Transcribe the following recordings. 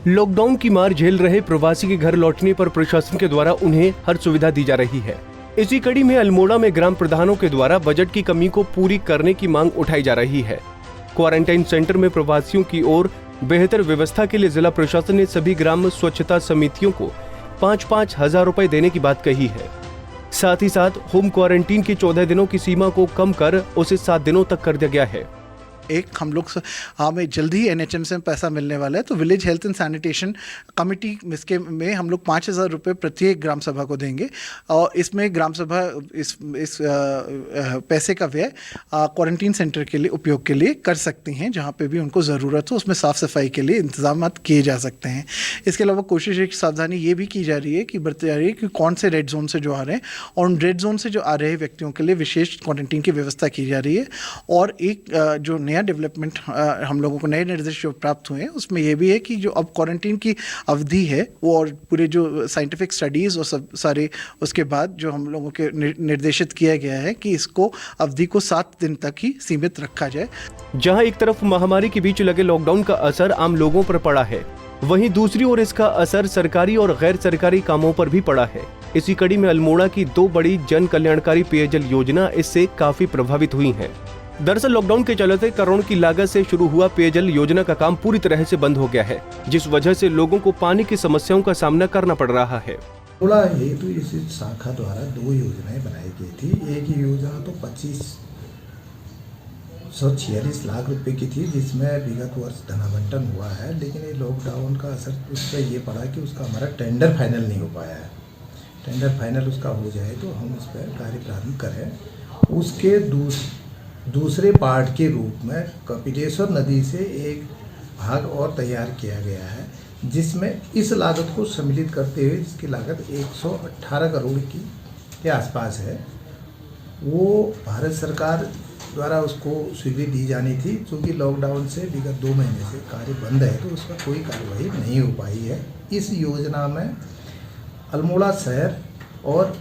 Lockdown की मार झेल रहे प्रवासी के घर लौटने पर प्रशासन के द्वारा उन्हें हर सुविधा दी जा रही है। इसी कड़ी में अल्मोड़ा में ग्राम प्रधानों के द्वारा बजट की कमी को पूरी करने की मांग उठाई जा रही है। क्वारंटाइन सेंटर में प्रवासियों की ओर बेहतर व्यवस्था के लिए जिला प्रशासन ने सभी ग्राम स्वच्छता समितियों को 5-5 हजार रुपए देने की बात कही है। साथ ही साथ होम क्वारंटीन की 14 दिनों की सीमा को कम कर उसे 7 दिनों तक कर दिया गया है। हमें जल्दी ही एनएचएम से पैसा मिलने वाला है, तो village health and sanitation committee में हम लोग 5,000 रुपये प्रत्येक ग्राम सभा को देंगे। और इसमें ग्राम सभा इस पैसे का व्यय क्वारंटीन सेंटर के लिए उपयोग के लिए कर सकती हैं, जहाँ पे भी उनको ज़रूरत हो उसमें साफ़ सफाई के लिए इंतजाम किए जा सकते हैं। इसके अलावा कोशिश एक सावधानी ये भी की जा रही है कि बरती जा रही है कि कौन से रेड जोन से जो आ रहे हैं और उन रेड जोन से जो आ रहे व्यक्तियों के लिए विशेष क्वारंटीन की व्यवस्था की जा रही है। और एक जो नया डेवलपमेंट हम लोगों को नए निर्देश जो प्राप्त हुए हैं उसमें यह भी है कि जो अब क्वारंटीन की अवधि है वो और पूरे जो साइंटिफिक स्टडीज़ और सब सारे उसके बाद जो हम लोगों के निर्देशित किया गया है कि इसको अवधि को 7 दिन तक ही सीमित रखा जाए। जहां एक तरफ महामारी के बीच लगे लॉकडाउन का असर आम लोगों पर पड़ा है, वहीं दूसरी ओर इसका असर सरकारी और गैर सरकारी कामों पर भी पड़ा है। इसी कड़ी में अल्मोड़ा की 2 बड़ी जन कल्याणकारी पेयजल योजना इससे काफी प्रभावित हुई है। दरअसल लॉकडाउन के चलते करोड़ की लागत से शुरू हुआ पेयजल योजना का काम पूरी तरह से बंद हो गया है, जिस वजह से लोगों को पानी की समस्याओं का सामना करना पड़ रहा है। थोड़ा हेतु इस शाखा द्वारा 2 योजनाएं बनाई गई थी। एक योजना तो 2546 लाख रुपए की थी, जिसमें विगत वर्ष धनाबंटन हुआ है, लेकिन ये लॉकडाउन का असर उस पर ये पड़ा कि उसका हमारा टेंडर फाइनल नहीं हो पाया है। टेंडर फाइनल उसका हो जाए तो हम उस पर कार्य प्रारंभ करें। उसके दूसरे पार्ट के रूप में कपिलेश्वर नदी से एक भाग और तैयार किया गया है, जिसमें इस लागत को सम्मिलित करते हुए जिसकी लागत 118 करोड़ के आसपास है, वो भारत सरकार द्वारा उसको स्वीकृति दी जानी थी। क्योंकि लॉकडाउन से विगत 2 महीने से कार्य बंद है तो उसका कोई कार्रवाई नहीं हो पाई है। इस योजना में अल्मोड़ा शहर और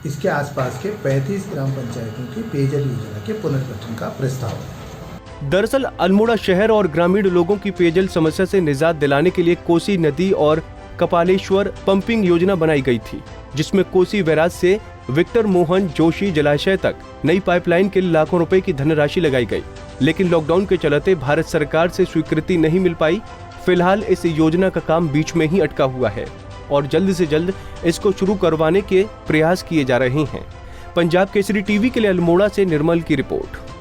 इसके आसपास के 35 ग्राम पंचायतों की पेयजल योजना के पुनर्गठन का प्रस्ताव है। दरअसल अल्मोड़ा शहर और ग्रामीण लोगों की पेयजल समस्या से निजात दिलाने के लिए कोसी नदी और कपालेश्वर पंपिंग योजना बनाई गई थी, जिसमें कोसी बैराज से विक्टर मोहन जोशी जलाशय तक नई पाइपलाइन के लिए लाखों रुपए की धनराशि लगाई गई। लेकिन लॉकडाउन के चलते भारत सरकार से स्वीकृति नहीं मिल पाई। फिलहाल इस योजना का काम बीच में ही अटका हुआ है और जल्द से जल्द इसको शुरू करवाने के प्रयास किए जा रहे हैं। पंजाब केसरी टीवी के लिए अल्मोड़ा से निर्मल की रिपोर्ट।